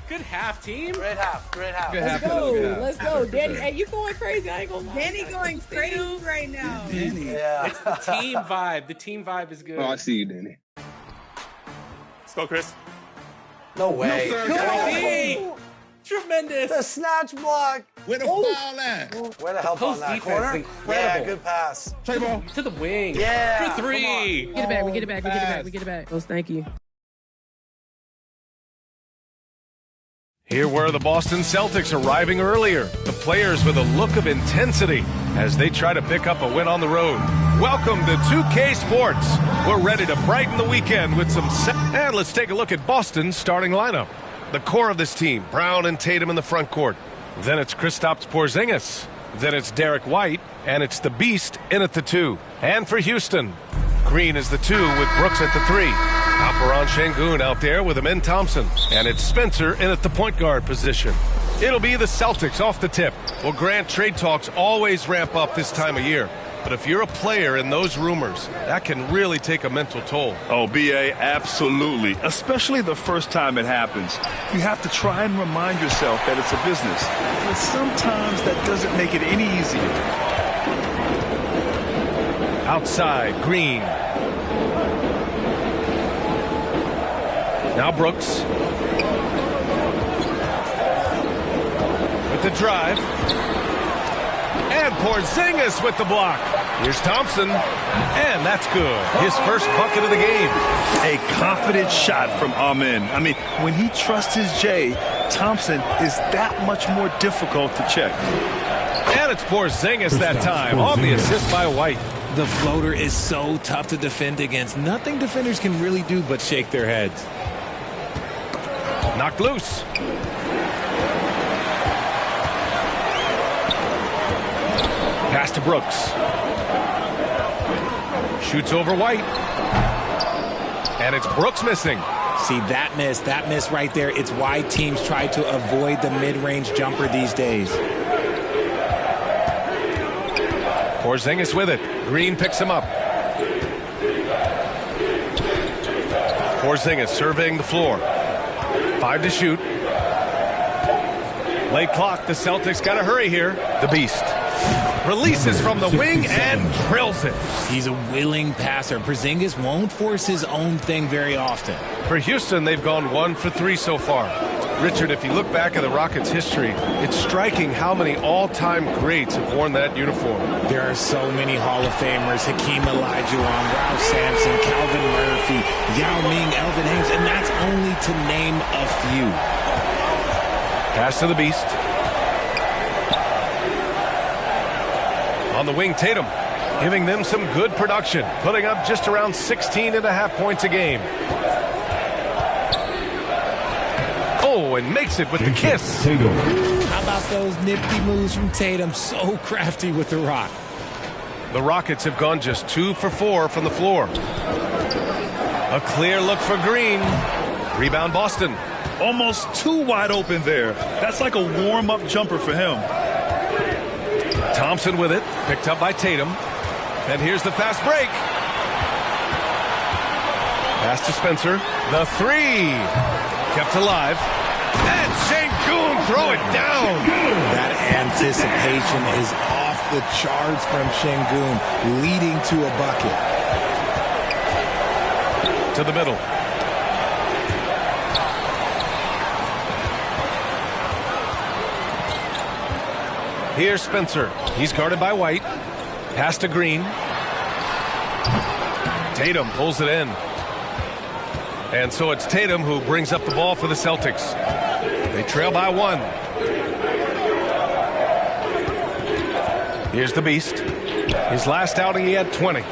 Good half, team. Great half. Let's go. Danny, hey, you going crazy. I ain't gonna lie. Danny going crazy right now. Danny. Yeah. It's the team vibe. The team vibe is good. Oh, I see you, Danny. Let's go, Chris. No way. No, sir. Hey, tremendous. The snatch block. Where the foul at? Way to help on Post that defense corner. is incredible. Yeah, good pass. Play ball. To the wing. Yeah. For three. We get it back. Coach, thank you. Here were the Boston Celtics arriving earlier, the players with a look of intensity as they try to pick up a win on the road. Welcome to 2K Sports. We're ready to brighten the weekend with some and let's take a look at Boston's starting lineup. The core of this team, Brown and Tatum in the front court. Then it's Kristaps Porzingis. Then it's Derek White, and it's the Beast in at the 2. And for Houston, Green is the 2 with Brooks at the 3. Alperon Şengün out there with Amin Thompson. And it's Spencer in at the point guard position. It'll be the Celtics off the tip. Well, Grant, trade talks always ramp up this time of year. But if you're a player in those rumors, that can really take a mental toll. Oh, B.A., absolutely. Especially the first time it happens. You have to try and remind yourself that it's a business. But sometimes that doesn't make it any easier. Outside, Green. Now Brooks. With the drive. And Porzingis with the block. Here's Thompson. And that's good. His first bucket of the game. A confident shot from Amin. I mean, when he trusts his J, Thompson is that much more difficult to check. And it's Porzingis that time on the assist by White. The floater is so tough to defend against. Nothing defenders can really do but shake their heads. Knocked loose. Pass to Brooks. Shoots over White. And it's Brooks missing. See, that miss right there. It's why teams try to avoid the mid-range jumper these days. Porzingis with it. Green picks him up. Porzingis surveying the floor. 5 to shoot. Late clock. The Celtics got to hurry here. The Beast releases from the wing and drills it. He's a willing passer. Porzingis won't force his own thing very often. For Houston, they've gone 1 for 3 so far. Richard, if you look back at the Rockets' history, it's striking how many all-time greats have worn that uniform. There are so many Hall of Famers. Hakeem Olajuwon, Ralph Sampson, Calvin Murphy, Yao Ming, Elvin Hayes, and that's only to name a few. Pass to the Beast. On the wing, Tatum, giving them some good production, putting up just around 16.5 points a game. Oh, and makes it with the kiss. How about those nifty moves from Tatum? So crafty with the rock. The Rockets have gone just 2 for 4 from the floor. A clear look for Green. Rebound Boston. Almost too wide open there. That's like a warm-up jumper for him. Thompson with it, picked up by Tatum. And here's the fast break. Pass to Spencer. The 3. Kept alive. And Şengün throw it down. That anticipation is off the charts from Şengün, leading to a bucket. To the middle. Here's Spencer. He's guarded by White. Pass to Green. Tatum pulls it in. And so it's Tatum who brings up the ball for the Celtics. They trail by 1. Here's the Beast. His last outing, he had 20.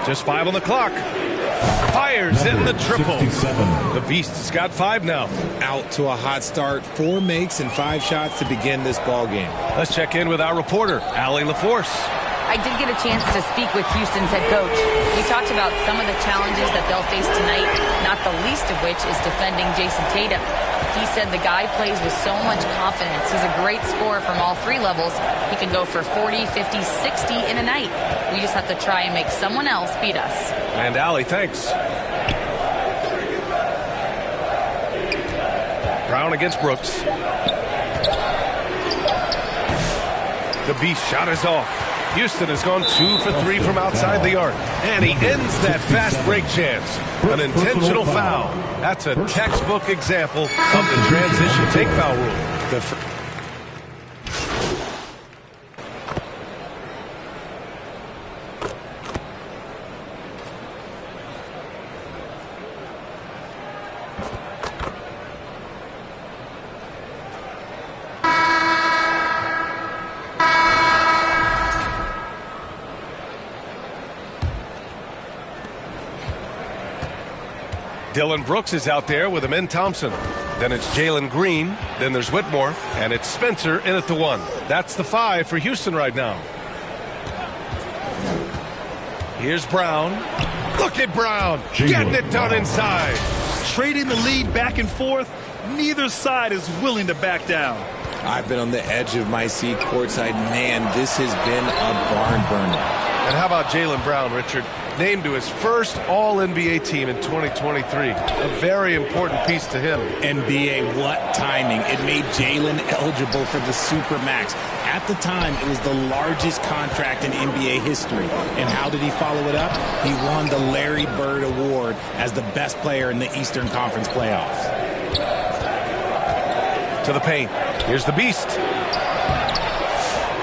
Just 5 on the clock. Fires in the triple. The Beast has got 5 now. Out to a hot start. 4 makes and 5 shots to begin this ball game. Let's check in with our reporter, Allie LaForce. I did get a chance to speak with Houston's head coach. He talked about some of the challenges that they'll face tonight, not the least of which is defending Jason Tatum. He said the guy plays with so much confidence. He's a great scorer from all 3 levels. He can go for 40, 50, 60 in a night. We just have to try and make someone else beat us. And Allie, thanks. Brown against Brooks. The Beast shot is off. Houston has gone 2 for 3 from outside the arc. And he ends that fast break chance. An intentional foul. That's a textbook example of the transition take foul rule. Dylan Brooks is out there with Amin Thompson. Then it's Jalen Green. Then there's Whitmore. And it's Spencer in at the 1. That's the 5 for Houston right now. Here's Brown. Look at Brown. Getting it done inside. Trading the lead back and forth. Neither side is willing to back down. I've been on the edge of my seat courtside. Man, this has been a barn burner. And how about Jalen Brown, Richard? Named to his first All-NBA team in 2023. A very important piece to him. NBA, what timing. It made Jalen eligible for the Supermax. At the time, it was the largest contract in NBA history. And how did he follow it up? He won the Larry Bird Award as the best player in the Eastern Conference playoffs. To the paint. Here's the Beast.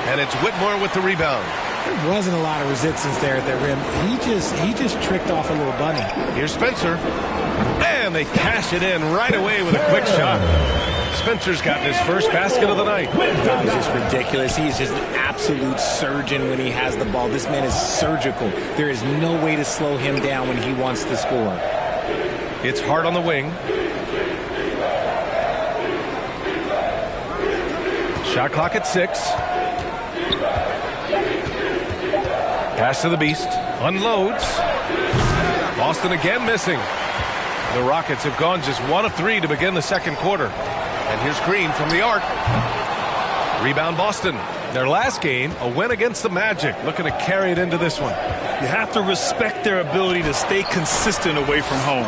And it's Whitmore with the rebound. There wasn't a lot of resistance there at the rim. He just tricked off a little bunny. Here's Spencer. And they cash it in right away with a quick shot. Spencer's gotten his first basket of the night. That was just ridiculous. He's just an absolute surgeon when he has the ball. This man is surgical. There is no way to slow him down when he wants to score. It's Hart on the wing. Shot clock at 6. Pass to the Beast. Unloads. Boston again missing. The Rockets have gone just 1 of 3 to begin the second quarter. And here's Green from the arc. Rebound Boston. Their last game, a win against the Magic. Looking to carry it into this one. You have to respect their ability to stay consistent away from home.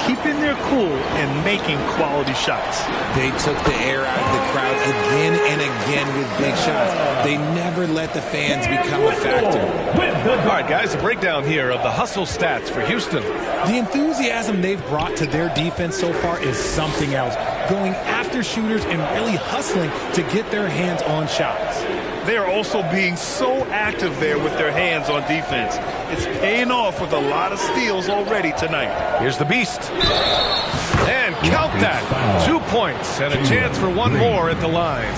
Keeping their cool and making quality shots. They took the air out of the crowd again and again with big shots. They never let the fans become a factor. All right, guys, a breakdown here of the hustle stats for Houston. The enthusiasm they've brought to their defense so far is something else. Going after shooters and really hustling to get their hands on shots. They are also being so active there with their hands on defense. It's paying off with a lot of steals already tonight. Here's the Beast. And count that. 2 points and a chance for one more at the line.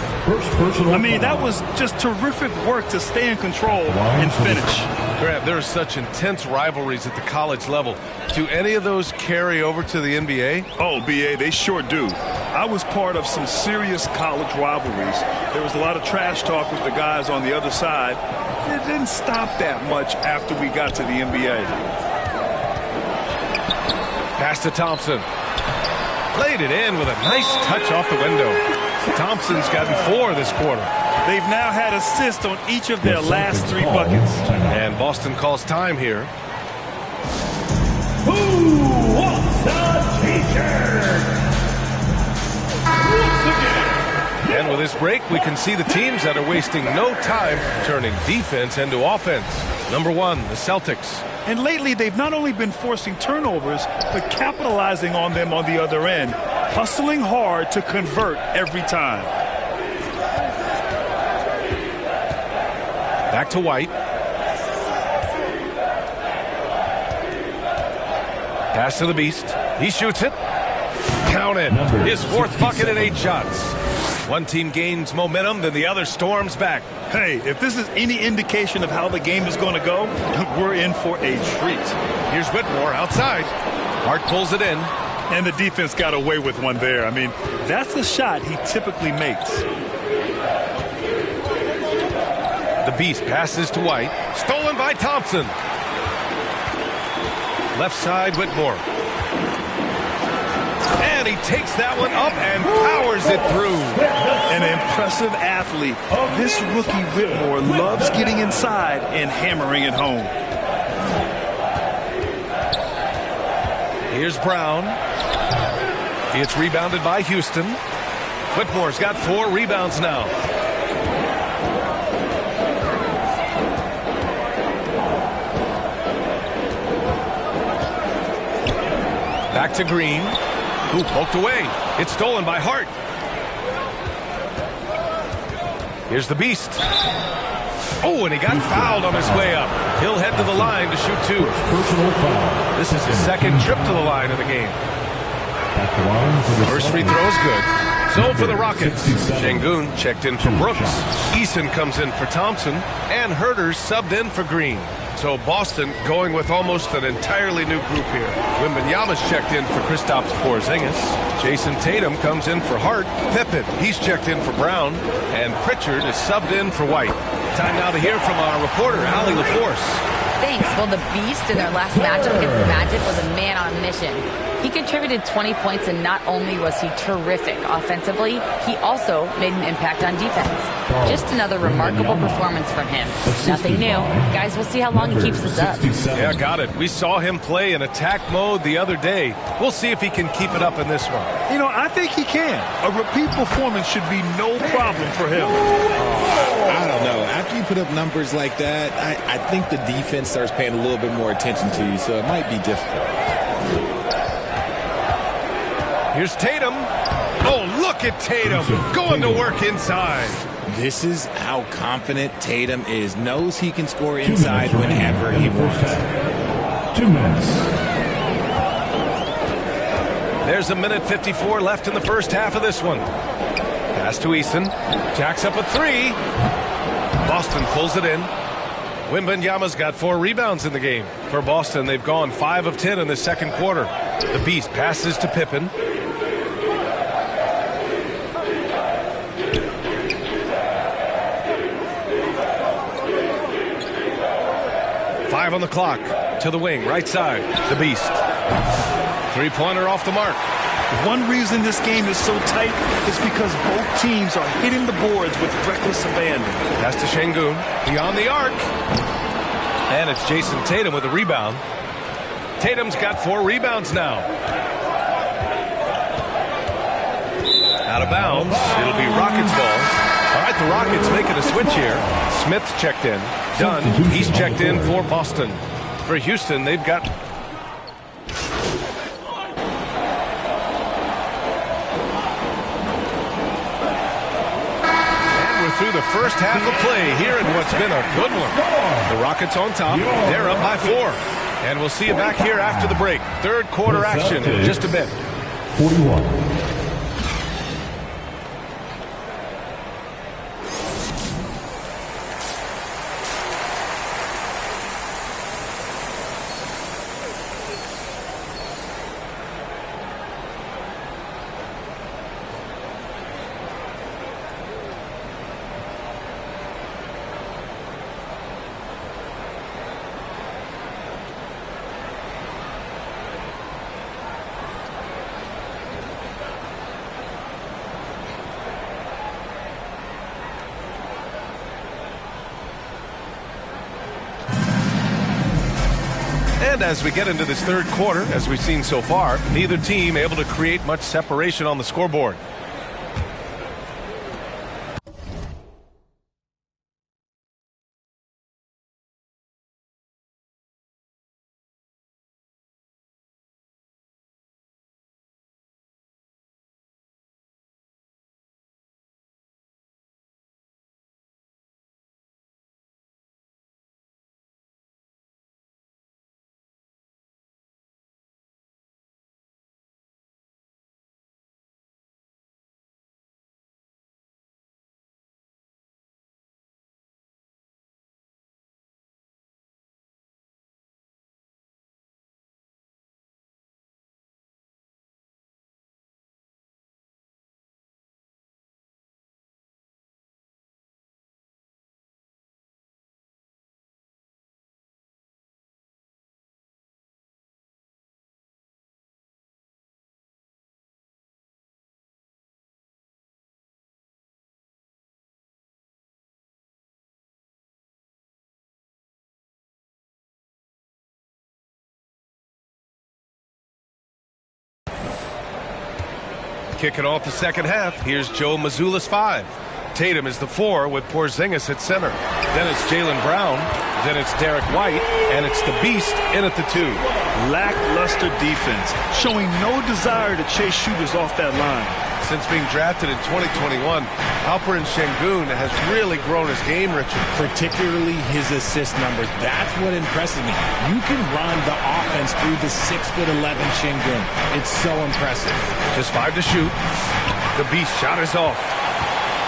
I mean, that was just terrific work to stay in control and finish. Grant, there are such intense rivalries at the college level. Do any of those carry over to the NBA? Oh, BA, they sure do. I was part of some serious college rivalries. There was a lot of trash talk with the guys on the other side. It didn't stop that much after we got to the NBA. Pass to Thompson. Played it in with a nice touch off the window. Thompson's gotten 4 this quarter. They've now had assists on each of their last 3 buckets. And Boston calls time here. Who wants a t-shirt? And with this break, we can see the teams that are wasting no time turning defense into offense. Number 1, the Celtics. And lately, they've not only been forcing turnovers, but capitalizing on them on the other end. Hustling hard to convert every time. Back to White. Pass to the Beast. He shoots it. Counted. His 4th bucket in 8 shots. One team gains momentum, then the other storms back. Hey, if this is any indication of how the game is going to go, we're in for a treat. Here's Whitmore outside. Hart pulls it in. And the defense got away with one there. I mean, that's a shot he typically makes. The Beast passes to White. Stolen by Thompson. Left side, Whitmore. And he takes that one up and powers it through. An impressive athlete. This rookie Whitmore loves getting inside and hammering it home. Here's Brown. It's rebounded by Houston. Whitmore's got 4 rebounds now. Back to Green, who poked away. It's stolen by Hart. Here's the Beast. Oh, and he got fouled on his way up. He'll head to the line to shoot 2. This is his second trip to the line of the game. First free throw is good. So for the Rockets, Şengün checked in for Brooks. Eason comes in for Thompson. And Herter's subbed in for Green. So Boston going with almost an entirely new group here. Wembanyama's checked in for Kristaps Porzingis. Jason Tatum comes in for Hart. Pippen, he's checked in for Brown. And Pritchard is subbed in for White. Time now to hear from our reporter, Allie LaForce. Thanks. Well, the Beast in their last matchup against the Magic was a man on a mission. He contributed 20 points, and not only was he terrific offensively, he also made an impact on defense. Just another remarkable performance from him. Nothing new. Guys, we'll see how long he keeps this up. Yeah, got it. We saw him play in attack mode the other day. We'll see if he can keep it up in this one. You know, I think he can. A repeat performance should be no problem for him. I don't know. After you put up numbers like that, I think the defense starts paying a little bit more attention to you, so it might be difficult. Here's Tatum. Oh, look at Tatum going to work inside. This is how confident Tatum is. Knows he can score inside whenever he wants. 2 minutes. There's a minute 54 left in the first half of this one. Pass to Eason. Jacks up a 3. Boston pulls it in. Wembanyama's got 4 rebounds in the game. For Boston, they've gone 5 of 10 in the second quarter. The Beast passes to Pippen. On the clock to the wing, right side, the Beast. 3-pointer off the mark. One reason this game is so tight is because both teams are hitting the boards with reckless abandon. Pass to Şengün, beyond the arc. And it's Jason Tatum with a rebound. Tatum's got 4 rebounds now. Out of bounds. It'll be Rockets ball. All right, the Rockets making a switch here. Smith's checked in. Dunn, he's checked in for Boston. For Houston, they've got... And we're through the first half of play here in what's been a good one. The Rockets on top. They're up by 4. And we'll see you back here after the break. Third quarter action in just a bit. 41. And as we get into this third quarter, as we've seen so far, neither team able to create much separation on the scoreboard. Kicking off the second half, here's Joe Mazzulla's 5. Tatum is the 4 with Porzingis at center. Then it's Jaylen Brown. Then it's Derek White. And it's the Beast in at the 2. Lackluster defense, showing no desire to chase shooters off that line. Since being drafted in 2021, Alperen Şengün has really grown his game, Richard. Particularly his assist numbers. That's what impresses me. You can run the offense through the 6'11" Şengün. It's so impressive. Just 5 to shoot. The Beast shot is off.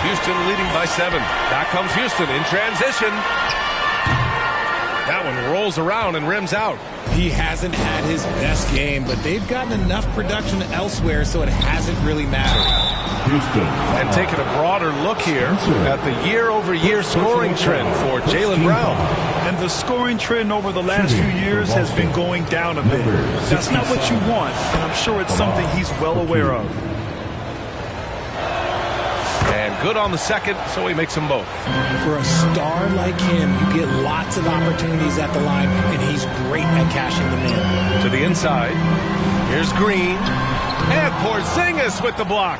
Houston leading by 7. Back comes Houston in transition. That one rolls around and rims out. He hasn't had his best game, but they've gotten enough production elsewhere, so it hasn't really mattered. Houston. And taking a broader look here at the year-over-year scoring trend for Jaylen Brown. And the scoring trend over the last few years has been going down a bit. That's not what you want, and I'm sure it's something he's well aware of. And good on the second, so he makes them both. For a star like him, you get lots of opportunities at the line, and he's great at cashing them in. To the inside. Here's Green. And Porzingis with the block.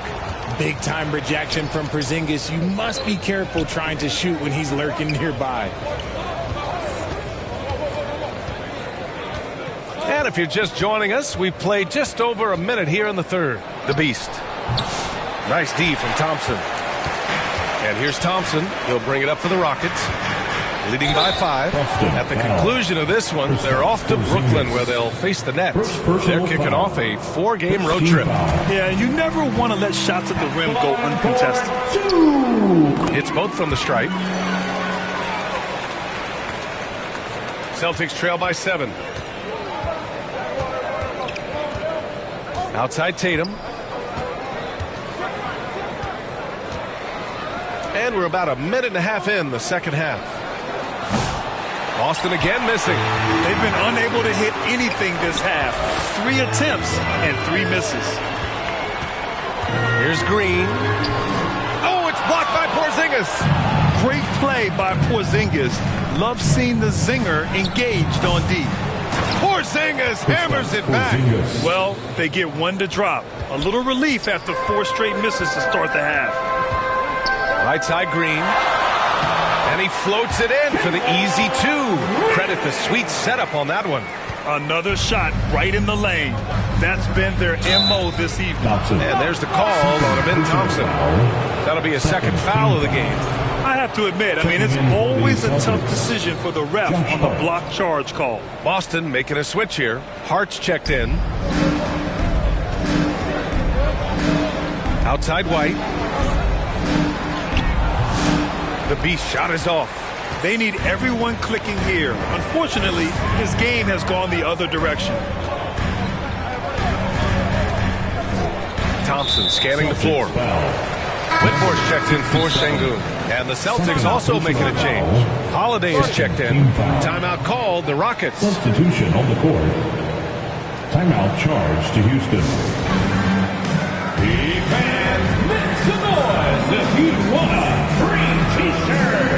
Big-time rejection from Porzingis. You must be careful trying to shoot when he's lurking nearby. And if you're just joining us, we've played just over a minute here in the third. The Beast. Nice D from Thompson. And here's Thompson. He'll bring it up for the Rockets. Leading by 5. At the conclusion of this one, they're off to Brooklyn where they'll face the Nets. They're kicking off a 4-game road trip. Yeah, you never want to let shots at the rim go uncontested. Hits both from the stripe. Celtics trail by 7. Outside Tatum. And we're about a minute and a half in the second half. Boston again missing. They've been unable to hit anything this half. 3 attempts and 3 misses. Here's Green. Oh, it's blocked by Porzingis. Great play by Porzingis. Love seeing the zinger engaged on D. Porzingis hammers it back. Well, they get 1 to drop. A little relief after 4 straight misses to start the half. Right side Green. And he floats it in for the easy 2. Credit the sweet setup on that one. Another shot right in the lane. That's been their MO this evening. And there's the call on Amin Thompson. That'll be a second foul of the game. I have to admit, it's always a tough decision for the ref on the block charge call. Boston making a switch here. Hart's checked in. Outside White. The Beast shot is off. They need everyone clicking here. Unfortunately, his game has gone the other direction. Thompson scanning the floor. Whitmore's checked in for Şengün. And the Celtics also making a change. Holiday is checked in. Timeout called the Rockets. Substitution on the court. Timeout charge to Houston. Fans, make some noise if you want a free t-shirt.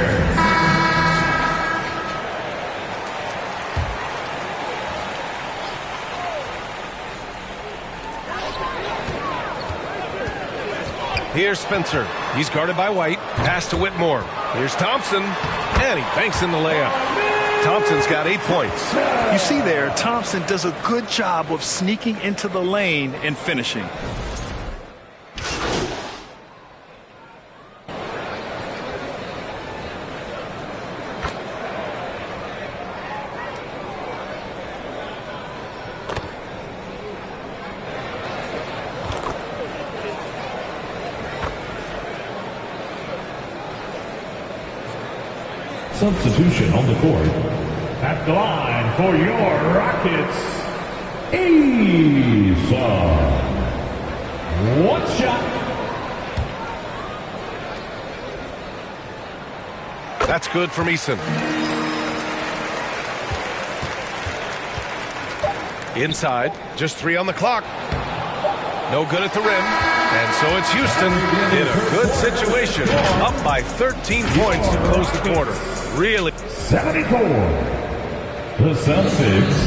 Here's Spencer. He's guarded by White. Pass to Whitmore. Here's Thompson. And he banks in the layup. Thompson's got 8 points. You see there, Thompson does a good job of sneaking into the lane and finishing. Substitution on the court. At the line for your Rockets, Eason. 1 shot. That's good from Eason. Inside, just 3 on the clock. No good at the rim. And so it's Houston in a good situation. Up by 13 points to close the quarter. Really. 74. The Celtics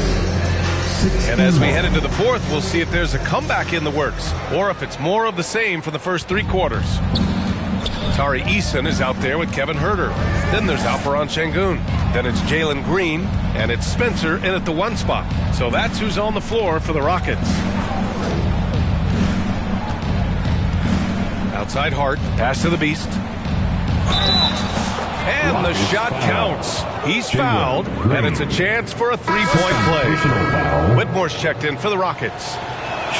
And as we head into the fourth, we'll see if there's a comeback in the works or if it's more of the same for the first 3 quarters. Tari Eason is out there with Kevin Herter. Then there's Alperon Şengün. Then it's Jalen Green, and it's Spencer in at the 1 spot. So that's who's on the floor for the Rockets. Outside Hart, pass to the Beast. And the shot counts. He's fouled, and it's a chance for a 3-point play. Whitmore's checked in for the Rockets.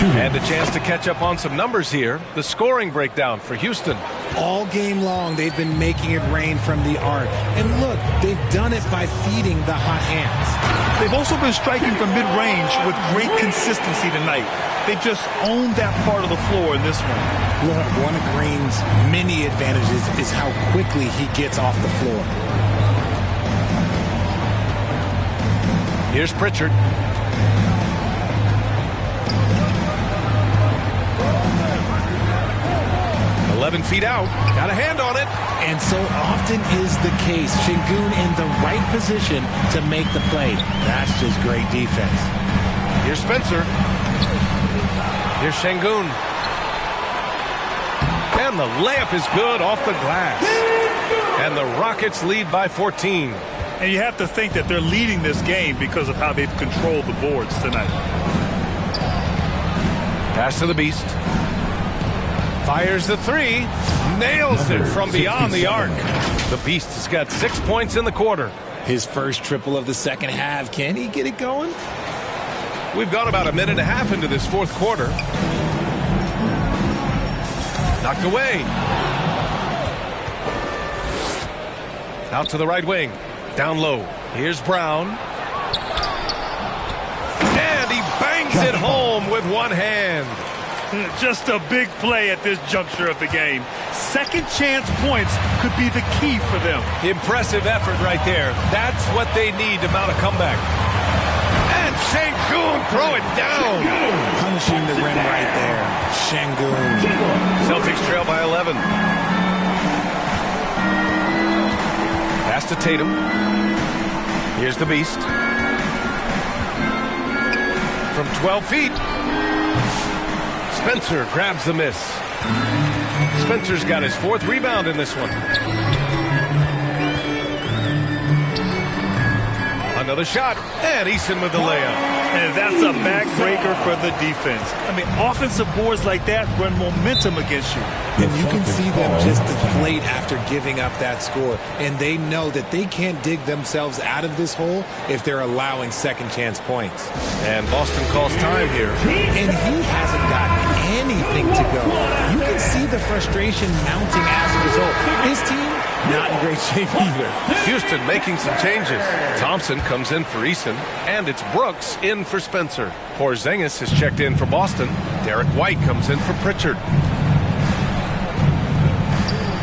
And a chance to catch up on some numbers here. The scoring breakdown for Houston. All game long, they've been making it rain from the arc. And look, they've done it by feeding the hot hands. They've also been striking from mid-range with great consistency tonight. They just owned that part of the floor in this one. Look, one of Green's many advantages is how quickly he gets off the floor. Here's Pritchard. Feet out, got a hand on it. And so often is the case. Şengün in the right position to make the play. That's just great defense. Here's Spencer. Here's Şengün. And the layup is good off the glass. And the Rockets lead by 14. And you have to think that they're leading this game because of how they've controlled the boards tonight. Pass to the Beast. Fires the 3, nails it from beyond the arc. The Beast has got 6 points in the quarter. His first triple of the second half. Can he get it going? We've gone about a minute and a half into this fourth quarter. Knocked away. Out to the right wing. Down low. Here's Brown. And he bangs it home with one hand. Just a big play at this juncture of the game. Second chance points could be the key for them. Impressive effort right there. That's what they need to mount a comeback. And Şengün throw it down. Punishing the rim right there. Şengün. Celtics trail by 11. Pass to Tatum. Here's the Beast. From 12 feet. Spencer grabs the miss. Spencer's got his 4th rebound in this one. Another shot, and Eason with the layup. And that's a backbreaker for the defense. I mean, offensive boards like that run momentum against you. And you can see them just deflate after giving up that score. And they know that they can't dig themselves out of this hole if they're allowing second chance points. And Boston calls time here. And he hasn't got anything to go. You can see the frustration mounting as a result. His team, not in great shape either. Houston making some changes. Thompson comes in for Eason, and it's Brooks in for Spencer. Porzingis has checked in for Boston. Derek White comes in for Pritchard.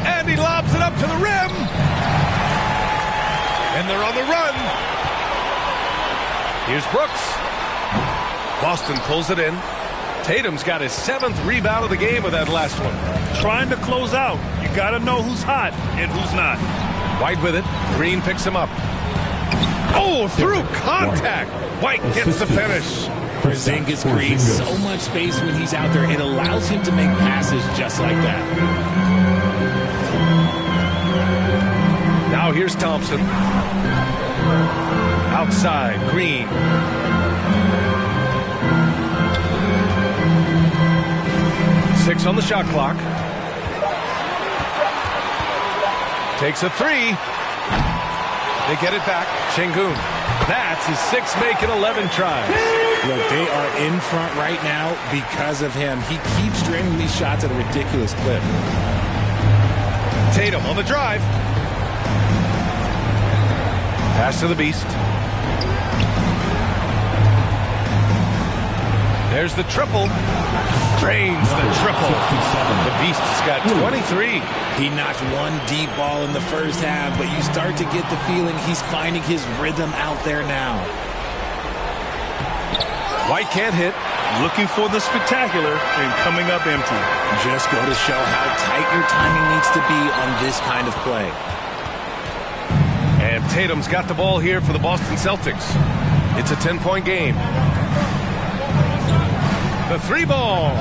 And he lobs it up to the rim. And they're on the run. Here's Brooks. Boston pulls it in. Tatum's got his 7th rebound of the game with that last one. Trying to close out. You got to know who's hot and who's not. White with it. Green picks him up. Oh, through contact. White gets the finish. Porzingis creates so much space when he's out there. It allows him to make passes just like that. Now here's Thompson. Outside, Green. Six on the shot clock. Takes a 3. They get it back. Şengün. That's his 6th make in 11 tries. Look, they are in front right now because of him. He keeps draining these shots at a ridiculous clip. Tatum on the drive. Pass to the Beast. There's the triple. Drains the triple. The Beast has got 23. He knocked one deep ball in the first half, but you start to get the feeling he's finding his rhythm out there now. White can't hit. Looking for the spectacular and coming up empty. Just go to show how tight your timing needs to be on this kind of play. And Tatum's got the ball here for the Boston Celtics. It's a 10-point game. The 3-ball.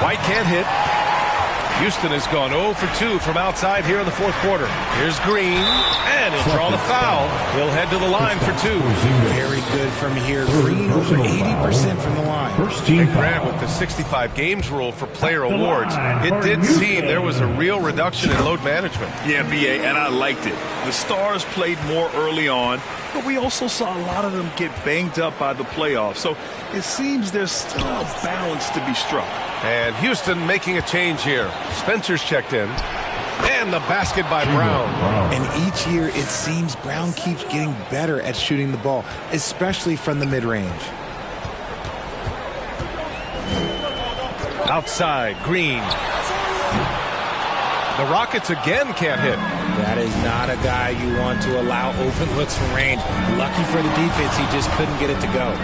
White can't hit. Houston has gone 0 for 2 from outside here in the fourth quarter. Here's Green, and he'll draw the foul. He'll head to the line for 2. Very good from here. Green over 80% from the line. And Grant, with the 65 games rule for player awards, it did seem there was a real reduction in load management. Yeah, B.A., and I liked it. The stars played more early on, but we also saw a lot of them get banged up by the playoffs. So it seems there's still a balance to be struck. And Houston making a change here. Spencer's checked in. And the basket by Brown. And each year it seems Brown keeps getting better at shooting the ball, especially from the mid-range. Outside, Green. The Rockets again can't hit. That is not a guy you want to allow open looks from range. Lucky for the defense, he just couldn't get it to go.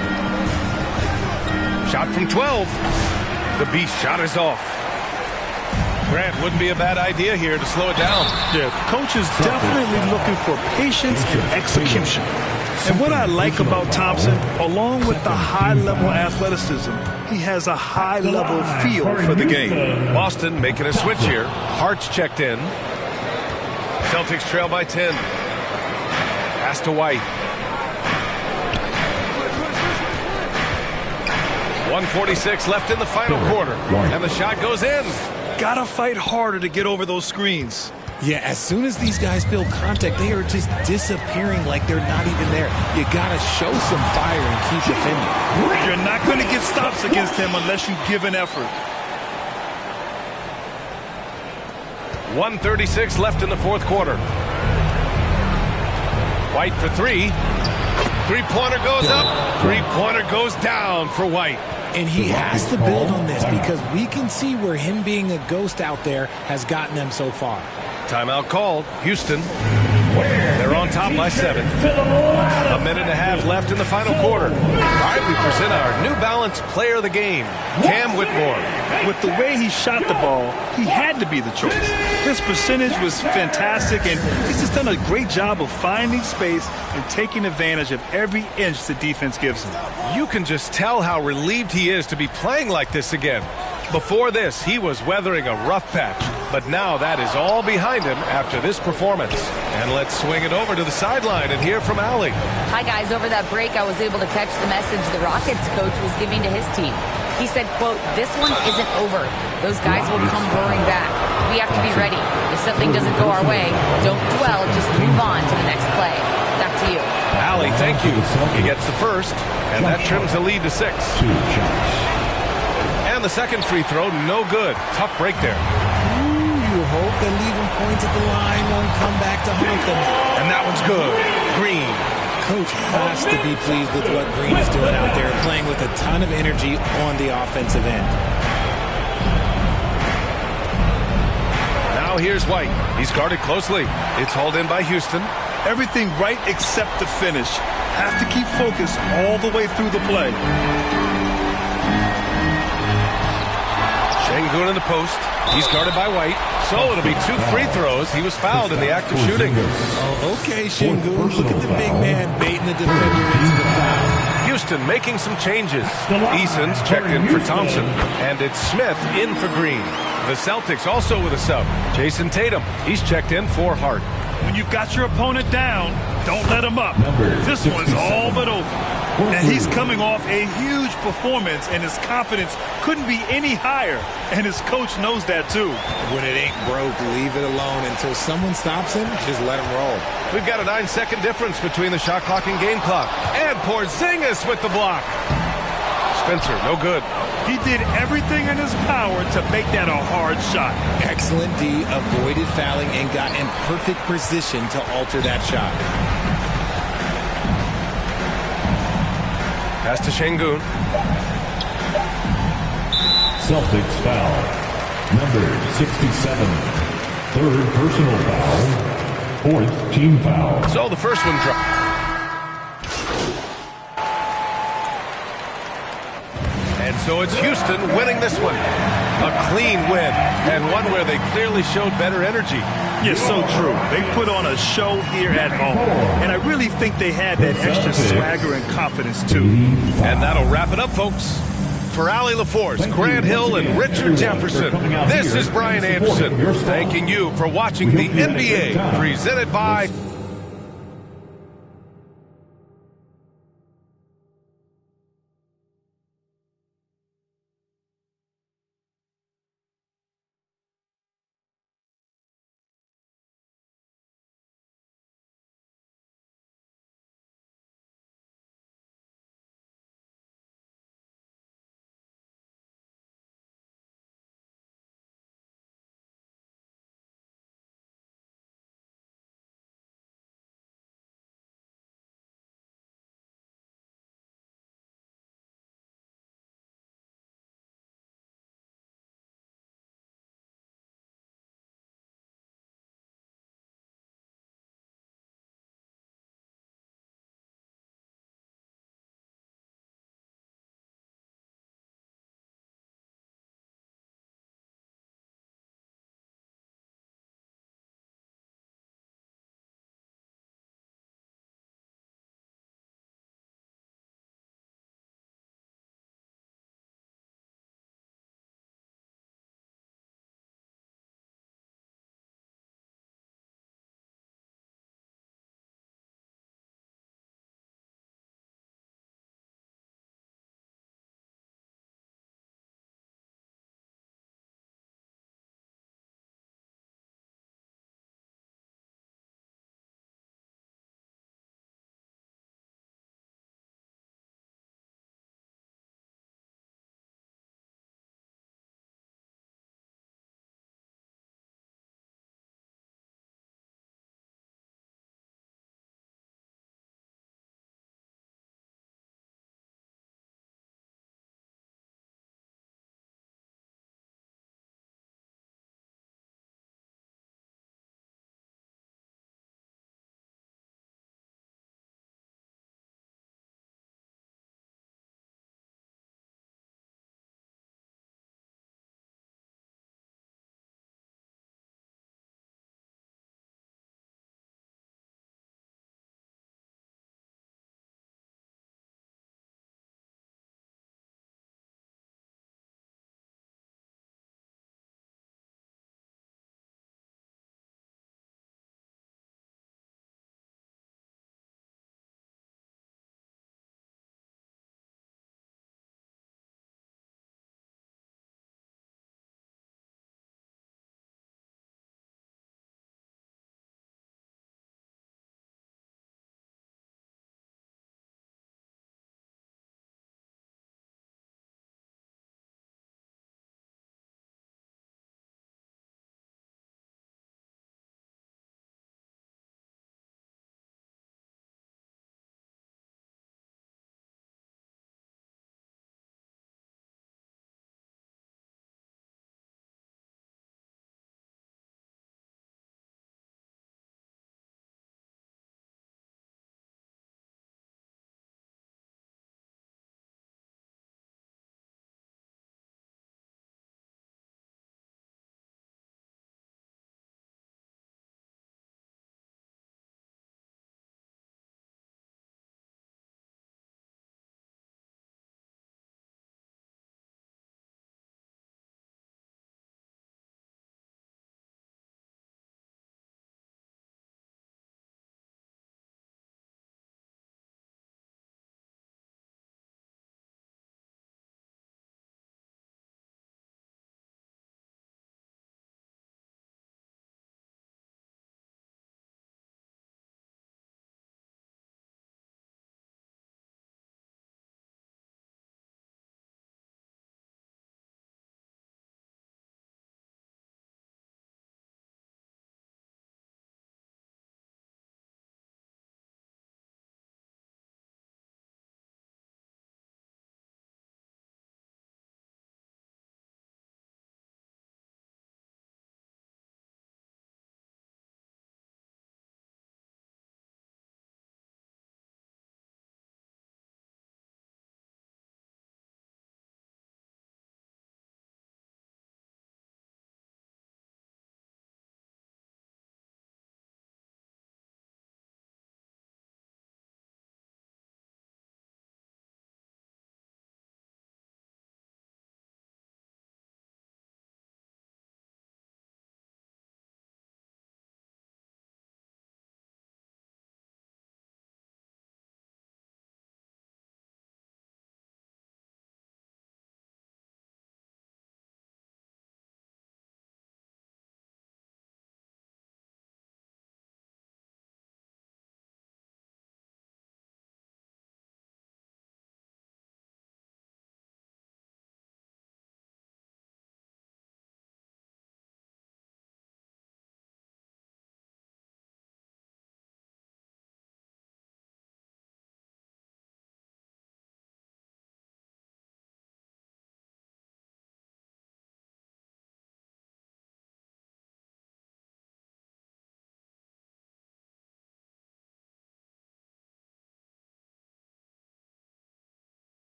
Shot from 12. The beast shot is off. Grant, wouldn't be a bad idea here to slow it down. Yeah, coach is definitely looking for patience and execution. And what I like about Thompson, along with the high-level athleticism, he has a high-level feel for the game. Boston making a switch here. Hart's checked in. Celtics trail by 10. Pass to White. 1:46 left in the final quarter. And the shot goes in. Gotta fight harder to get over those screens. Yeah, as soon as these guys feel contact, they are just disappearing like they're not even there. You gotta show some fire and keep defending. You're not going to get stops against him unless you give an effort. 1:36 left in the fourth quarter. White for 3. Three-pointer goes up. Three-pointer goes down for White. And he has to build on this because we can see where him being a ghost out there has gotten them so far. Timeout called. Houston. They're on top by 7. A minute and a half left in the final quarter. All right, we present our New Balance player of the game, Cam Whitmore. With the way he shot the ball, he had to be the choice. His percentage was fantastic, and he's just done a great job of finding space and taking advantage of every inch the defense gives him. You can just tell how relieved he is to be playing like this again. Before this, he was weathering a rough patch, but now that is all behind him after this performance. And let's swing it over to the sideline and hear from Allie. Hi, guys. Over that break, I was able to catch the message the Rockets coach was giving to his team. He said, quote, "This one isn't over. Those guys will come roaring back. We have to be ready. If something doesn't go our way, don't dwell, just move on to the next play." Back to you. Allie, thank you. He gets the first, and that trims the lead to 6. And the second free throw, no good. Tough break there. You hope that leaving points at the line won't come back to haunt them. And that one's good. Green. Coach has to be pleased with what Green is doing out there, playing with a ton of energy on the offensive end. Now here's White. He's guarded closely. It's hauled in by Houston. Everything right except the finish. Have to keep focused all the way through the play. Şengün in the post. He's guarded by White. So it'll be 2 free throws. He was fouled in the act of shooting. Oh, okay, Şengün. Look at the big man baiting the defender into the foul. Houston making some changes. Eason's checked in for Thompson. And it's Smith in for Green. The Celtics also with a sub. Jason Tatum. He's checked in for Hart. When you've got your opponent down, don't let him up. This one's all but over. And he's coming off a huge performance, and his confidence couldn't be any higher. And his coach knows that, too. When it ain't broke, leave it alone. Until someone stops him, just let him roll. We've got a 9-second difference between the shot clock and game clock. And Porzingis with the block. Spencer, no good. He did everything in his power to make that a hard shot. Excellent D, avoided fouling and got in perfect position to alter that shot. Pass to Şengün. Celtics foul. Number 67. Third personal foul. Fourth team foul. So the first one dropped. And so it's Houston winning this one. A clean win, and one where they clearly showed better energy. Yes, so true. They put on a show here at home, and I really think they had that extra swagger and confidence, too. And that'll wrap it up, folks. for Allie LaForce, Grant Hill, and Richard Jefferson, this is Brian Anderson, thanking you for watching the NBA, presented by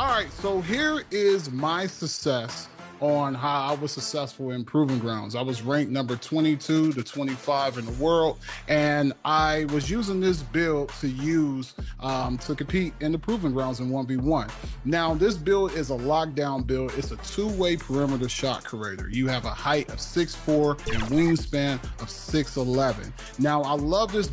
All right, so here is my success on how I was successful in Proving Grounds. I was ranked number 22 to 25 in the world, and I was using this build to use to compete in the Proving Grounds in 1v1. Now, this build is a lockdown build. It's a two-way perimeter shot creator. You have a height of 6'4" and wingspan of 6'11". Now, I love this.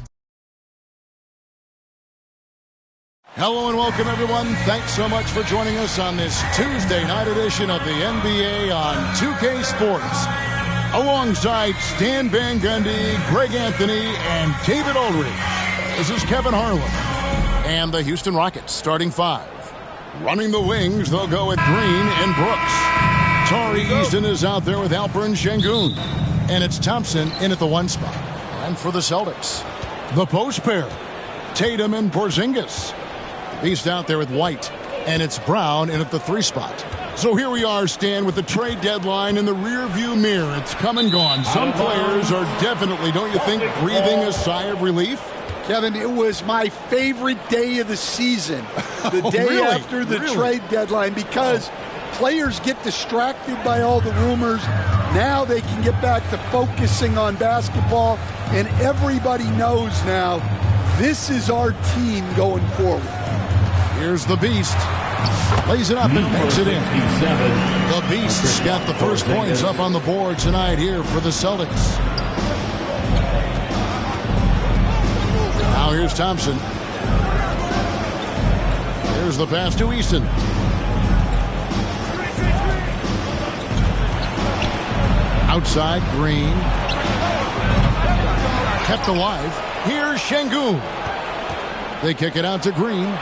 Hello and welcome, everyone. Thanks so much for joining us on this Tuesday night edition of the NBA on 2K Sports. Alongside Stan Van Gundy, Greg Anthony, and David Aldridge, this is Kevin Harlan and the Houston Rockets starting five. Running the wings, they'll go with Green and Brooks. Tari Eason is out there with Alperen Şengün. And it's Thompson in at the one spot. And for the Celtics, the post pair, Tatum and Porzingis. Beast out there with White, and it's Brown in at the three spot. So here we are, Stan, with the trade deadline in the rear-view mirror. It's come and gone. Some players are definitely, don't you think, breathing a sigh of relief? Kevin, it was my favorite day of the season, the day after the trade deadline, because players get distracted by all the rumors. Now they can get back to focusing on basketball, and everybody knows now this is our team going forward. Here's the Beast. Lays it up and makes it in. The Beast's got the first points up on the board tonight here for the Celtics. Now here's Thompson. Here's the pass to Eason. Outside, Green. Kept alive. Here's Şengün. They kick it out to Green.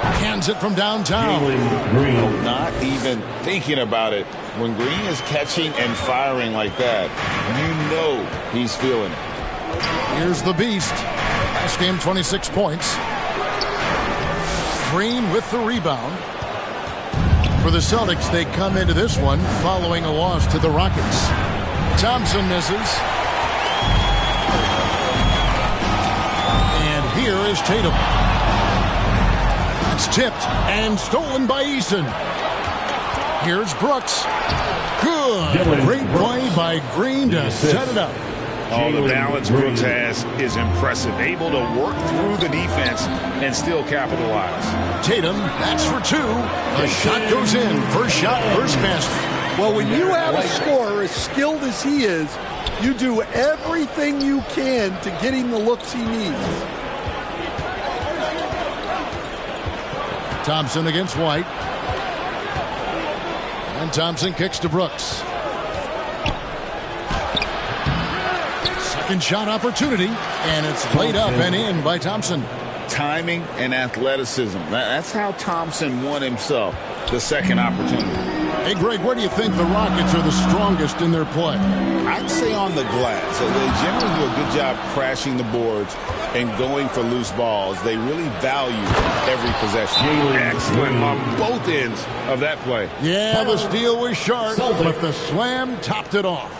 Hands it from downtown. Not even thinking about it. When Green is catching and firing like that, you know he's feeling it. Here's the Beast. Last game, 26 points. Green with the rebound. For the Celtics, they come into this one following a loss to the Rockets. Thompson misses. And here is Tatum. It's tipped and stolen by Eason. Here's Brooks. Good. Great play by Green to set it up. Oh, the balance Brooks has is impressive. Able to work through the defense and still capitalize. Tatum, that's for two. The shot goes in. First shot, first basket. Well, when you have a scorer as skilled as he is, you do everything you can to get him the looks he needs. Thompson against White. And Thompson kicks to Brooks. Second shot opportunity, and it's laid up and in by Thompson. Timing and athleticism. That's how Thompson won himself the second opportunity. Hey, Greg, where do you think the Rockets are the strongest in their play? I'd say on the glass. They generally do a good job crashing the boards and going for loose balls. They really value every possession. Excellent on both ends of that play. Yeah, the steal was sharp, but the slam topped it off.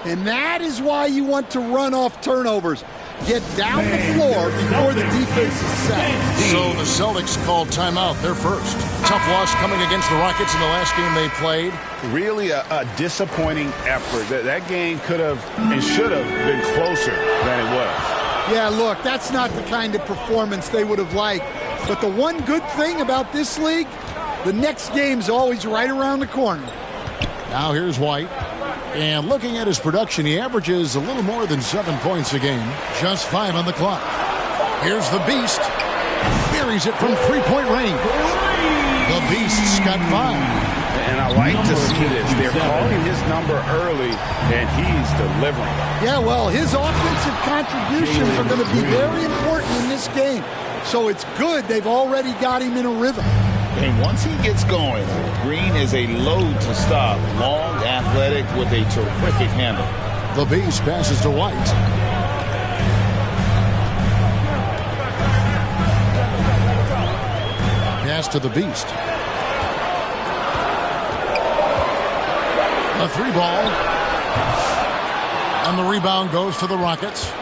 And that is why you want to run off turnovers. Get down the floor before the defense is set. So the Celtics called timeout. They're first. Tough loss coming against the Rockets in the last game they played. Really a disappointing effort. That game could have and should have been closer than it was. Yeah, look, that's not the kind of performance they would have liked. But the one good thing about this league, the next game's always right around the corner. Now here's White. And looking at his production, he averages a little more than 7 points a game. Just 5 on the clock. Here's the Beast. Buries it from three-point range. The Beast's got 5. And I like to see this. They're calling his number early, and he's delivering. Yeah, well, his offensive contributions are going to be very important in this game. So it's good they've already got him in a rhythm. And once he gets going, Green is a load to stop. Long, athletic, with a terrific handle. The Beast passes to White. Pass to the Beast. A three ball. And the rebound goes to the Rockets.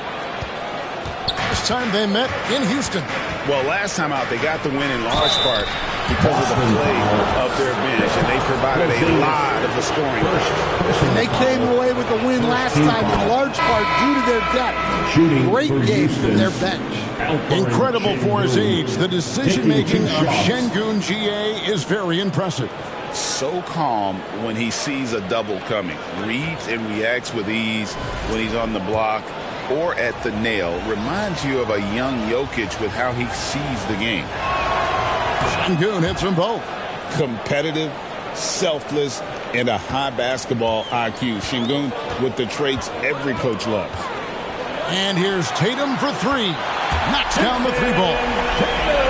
last time they met in Houston. Well, last time out, they got the win in large part because of the play of their bench, and they provided a lot of the scoring. And they came away with a win last time in large part due to their depth. Great game from their bench. Incredible for his age. The decision-making of Şengün GA is very impressive. So calm when he sees a double coming. Reads and reacts with ease when he's on the block or at the nail. Reminds you of a young Jokic with how he sees the game. Şengün hits them both. Competitive, selfless, and a high basketball IQ. Şengün with the traits every coach loves. And here's Tatum for three. Knocks down the three ball.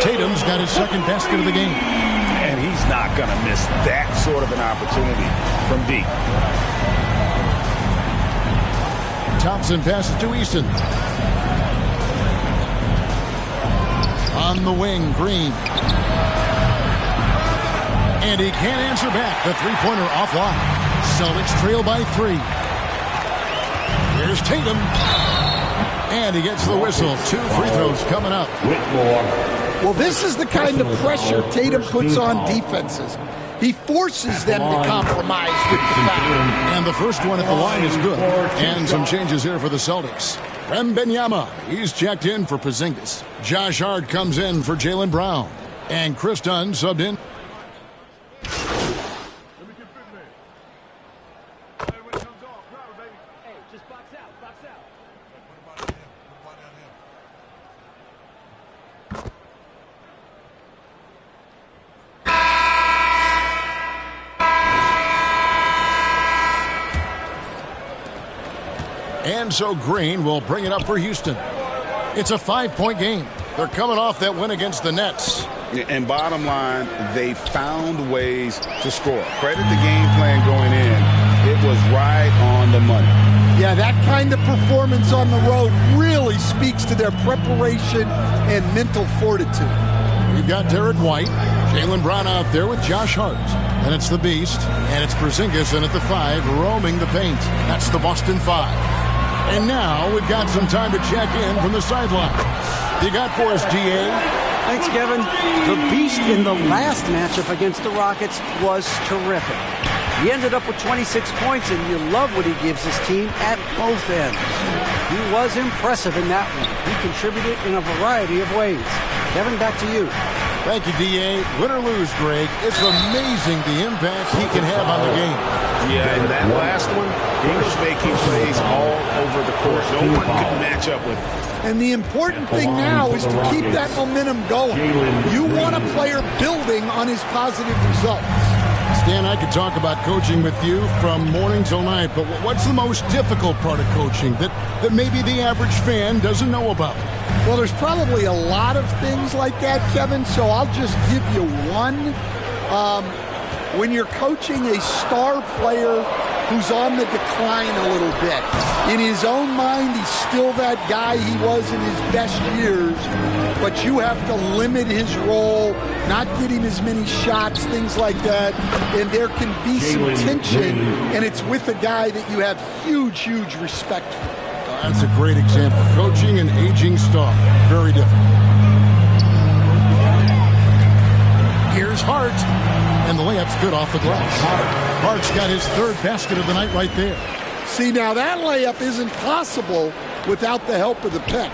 Tatum's got his second basket of the game. And he's not going to miss that sort of an opportunity from deep. Thompson passes to Easton. On the wing, Green. And he can't answer back. The three-pointer offline. Celtics trail by 3. Here's Tatum. And he gets the whistle. 2 free throws coming up. Well, this is the kind of pressure Tatum puts on defenses. He forces them to compromise with the foul. And the first one at the line is good. And some changes here for the Celtics. Wembanyama, he's checked in for Porzingis. Josh Hart comes in for Jaylen Brown. And Chris Dunn subbed in. And so Green will bring it up for Houston. It's a 5-point game. They're coming off that win against the Nets. And bottom line, they found ways to score. Credit the game plan going in. It was right on the money. Yeah, that kind of performance on the road really speaks to their preparation and mental fortitude. We've got Derek White, Jaylen Brown out there with Josh Hart. And it's the Beast, and it's Porzingis in at the 5, roaming the paint. That's the Boston 5. And now we've got some time to check in from the sideline. You got for us, DA? Thanks, Kevin. The Beast in the last matchup against the Rockets was terrific. He ended up with 26 points, and you love what he gives his team at both ends. He was impressive in that one. He contributed in a variety of ways. Kevin, back to you. Thank you, D.A. Win or lose, Greg, it's amazing the impact he can have on the game. Yeah, in that last one, he was making plays all over the court. No one could match up with him. And the important thing now is to keep that momentum going. You want a player building on his positive results. Stan, I could talk about coaching with you from morning till night, but what's the most difficult part of coaching that maybe the average fan doesn't know about? Well, there's probably a lot of things like that, Kevin, so I'll just give you one. When you're coaching a star player who's on the decline a little bit, in his own mind, he's still that guy he was in his best years, but you have to limit his role, not get him as many shots, things like that, and there can be some tension, and it's with a guy that you have huge, huge respect for. That's a great example. Coaching an aging star. Very different. Here's Hart. And the layup's good off the glass. Hart's got his third basket of the night right there. See, now that layup isn't possible without the help of the pick.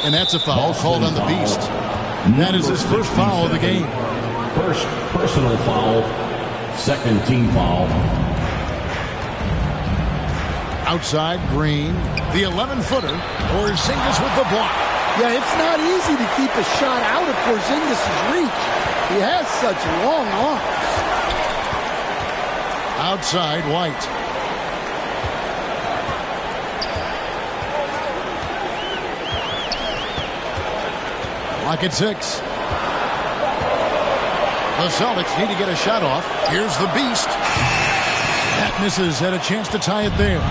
And that's a foul called on the Beast. That is his first foul of the game. First personal foul. Second team foul. Outside, Green. The 11-footer. Porzingis with the block. Yeah, it's not easy to keep a shot out of Porzingis' reach. He has such long arms. Outside, White. Clock at 6. The Celtics need to get a shot off. Here's the Beast. That misses. Had a chance to tie it there.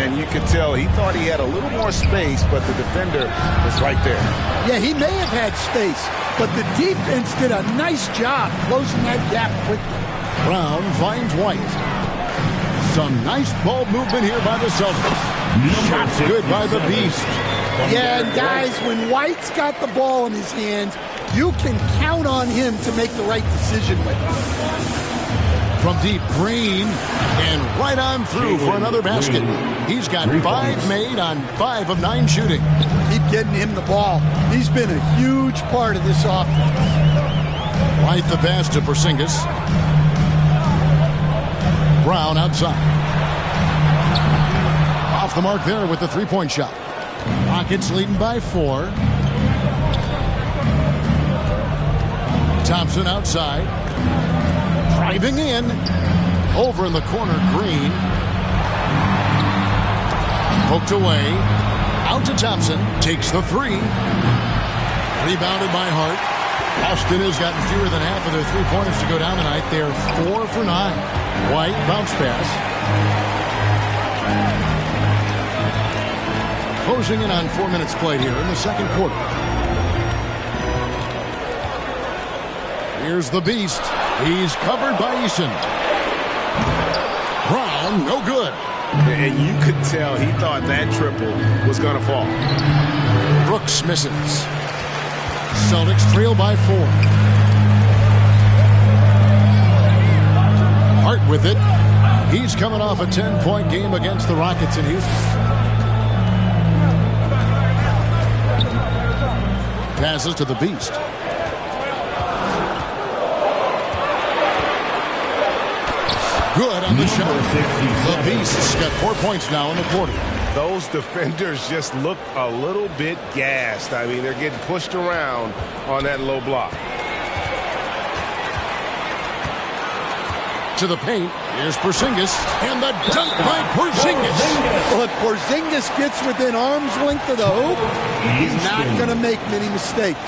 And you could tell he thought he had a little more space, but the defender was right there. Yeah, he may have had space, but the defense did a nice job closing that gap quickly. Brown finds White. Some nice ball movement here by the Celtics. Shot good by the Beast. Yeah, and guys, when White's got the ball in his hands, you can count on him to make the right decision with it. From deep, Green, and right on through for another basket. He's got 5 made on 5 of 9 shooting. Keep getting him the ball. He's been a huge part of this offense. White the pass to Porzingis. Brown outside. Off the mark there with the three-point shot. Rockets leading by 4. Thompson outside. Driving in. Over in the corner, Green. Poked away. Out to Thompson. Takes the 3. Rebounded by Hart. Austin has gotten fewer than half of their three-pointers to go down tonight. They're 4 for 9. White bounce pass. Closing in on 4 minutes played here in the second quarter. Here's the Beast. He's covered by Eason. Brown, no good. And you could tell he thought that triple was going to fall. Brooks misses. Celtics trail by 4. Hart with it. He's coming off a 10-point game against the Rockets in Houston. Passes to the Beast. Good on the shot. The Beast's got 4 points now in the quarter. Those defenders just look a little bit gassed. I mean, they're getting pushed around on that low block. To the paint. Here's Porzingis. And the dunk by Porzingis. Well, if Porzingis gets within arm's length of the hoop, he's not going to make many mistakes.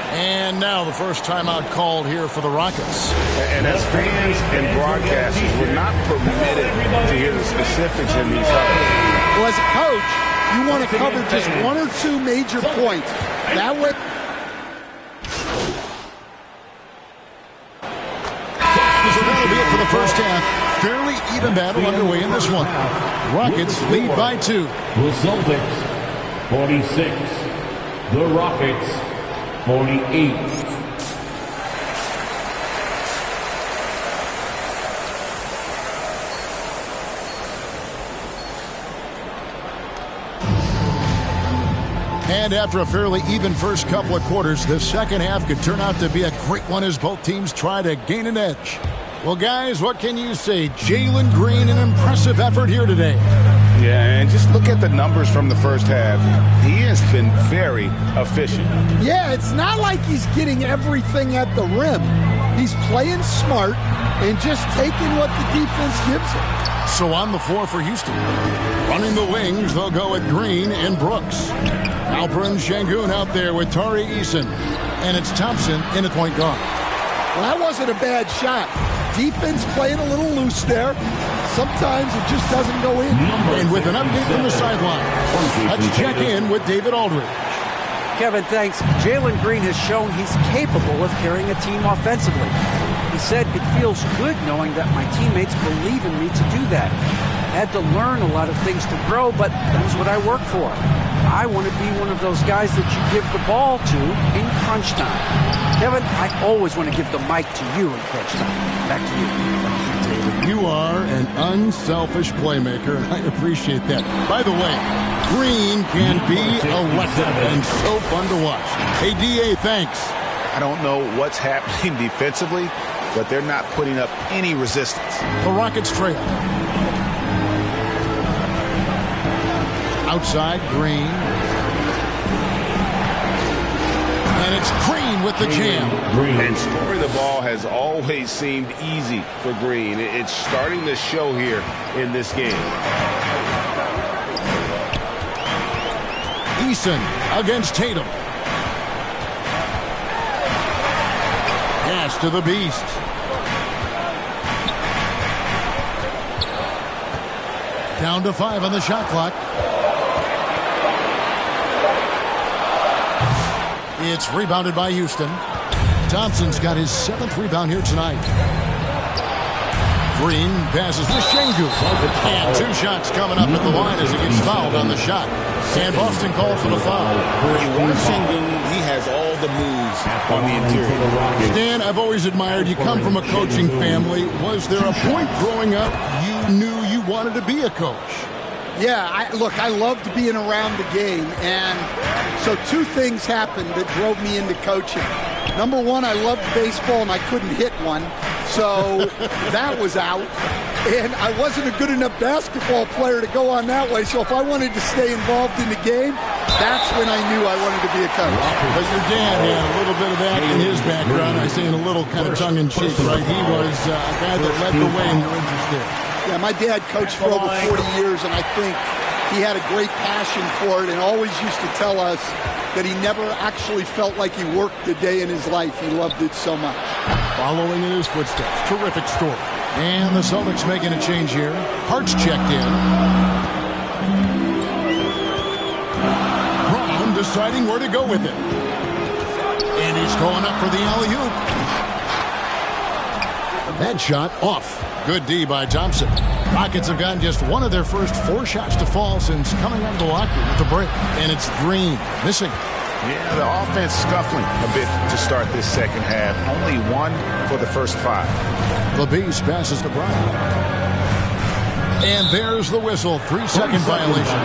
And now the first timeout called here for the Rockets. And as fans and broadcasters, we're not permitted to hear the specifics in these huddles. Well, as a coach, you want to cover just 1 or 2 major points. That way. So that'll be it for the first half. Fairly even battle underway in this one. Rockets lead by 2. The Celtics, 46. The Rockets, 48. And after a fairly even first couple of quarters, the second half could turn out to be a great one as both teams try to gain an edge. Well, guys, what can you say? Jalen Green, an impressive effort here today. Yeah, and just look at the numbers from the first half. He has been very efficient. Yeah, it's not like he's getting everything at the rim. He's playing smart and just taking what the defense gives him. So on the floor for Houston. Running the wings, they'll go with Green and Brooks. Alperen Şengün out there with Tari Eason. And it's Thompson in at point guard. Well, that wasn't a bad shot. Defense playing a little loose there. Sometimes it just doesn't go in. And with an update from the sideline, let's check in with David Aldridge. Kevin, thanks. Jalen Green has shown he's capable of carrying a team offensively. He said, "It feels good knowing that my teammates believe in me to do that. I had to learn a lot of things to grow, but that's what I work for. I want to be one of those guys that you give the ball to in crunch time." Kevin, I always want to give the mic to you in crunch time. Back to you. You are an unselfish playmaker, and I appreciate that. By the way, Green can be electric and so fun to watch. Hey, D.A., thanks. I don't know what's happening defensively, but they're not putting up any resistance. The Rockets trail. Outside, Green. And it's Green with the jam. And scoring the ball has always seemed easy for Green. It's starting to show here in this game. Eason against Tatum. Pass to the Beast. Down to 5 on the shot clock. It's rebounded by Houston. Thompson's got his 7th rebound here tonight. Green passes to Şengün. And 2 shots coming up at the line as he gets fouled on the shot. And Boston called for the foul. Şengün, he has all the moves on the interior. Stan, I've always admired you. Come from a coaching family. Was there a point growing up you knew you wanted to be a coach? Yeah, I loved being around the game. And so 2 things happened that drove me into coaching. Number 1, I loved baseball and I couldn't hit one. So that was out. And I wasn't a good enough basketball player to go on that way. So if I wanted to stay involved in the game, that's when I knew I wanted to be a coach. But your dad had a little bit of that in his background. I say in a little kind of tongue-in-cheek, right? He was a guy that led the way and you're interested. Yeah, my dad coached for over 40 years, and I think he had a great passion for it and always used to tell us that he never actually felt like he worked a day in his life. He loved it so much. Following in his footsteps. Terrific story. And the Celtics making a change here. Hart's checked in. Brown deciding where to go with it. And he's going up for the alley-oop. That shot off. Good D by Thompson. Rockets have gotten just one of their first 4 shots to fall since coming out of the locker room with the break. And it's Green missing. Yeah, the offense scuffling a bit to start this second half. Only 1 for the first 5. The Beast passes to Brown. And there's the whistle. 3-second violation.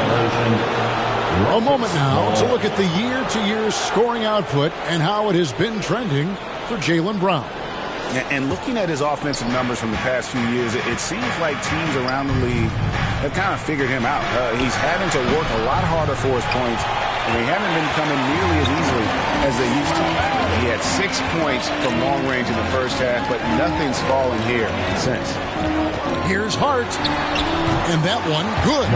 A moment now to look at the year-to-year scoring output and how it has been trending for Jaylen Brown. And looking at his offensive numbers from the past few years, it seems like teams around the league have kind of figured him out. He's having to work a lot harder for his points, and they haven't been coming nearly as easily as they used to. He had 6 points from long range in the first half, but nothing's fallen here since. Here's Hart. And that one, good.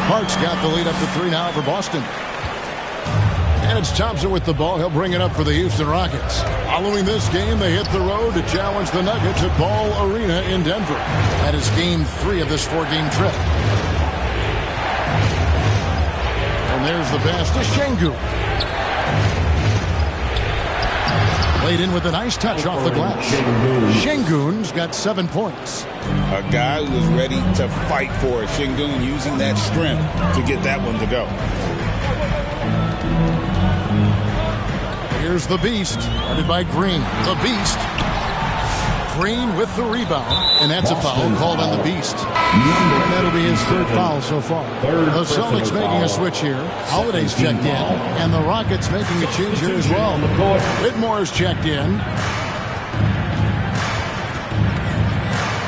Hart's got the lead up to 3 now for Boston. And it's Thompson with the ball. He'll bring it up for the Houston Rockets. Following this game, they hit the road to challenge the Nuggets at Ball Arena in Denver. That is game 3 of this 4-game trip. And there's the pass to Şengün. Played in with a nice touch off the glass. Şengün's got 7 points. A guy who is ready to fight for it. Şengün using that strength to get that one to go. Here's the Beast, guarded by Green. The Beast. Green with the rebound, and that's a foul called on the Beast. And that'll be his 3rd foul so far. The Celtics making a switch here. Holiday's checked in, and the Rockets making a change here as well. Whitmore's checked in.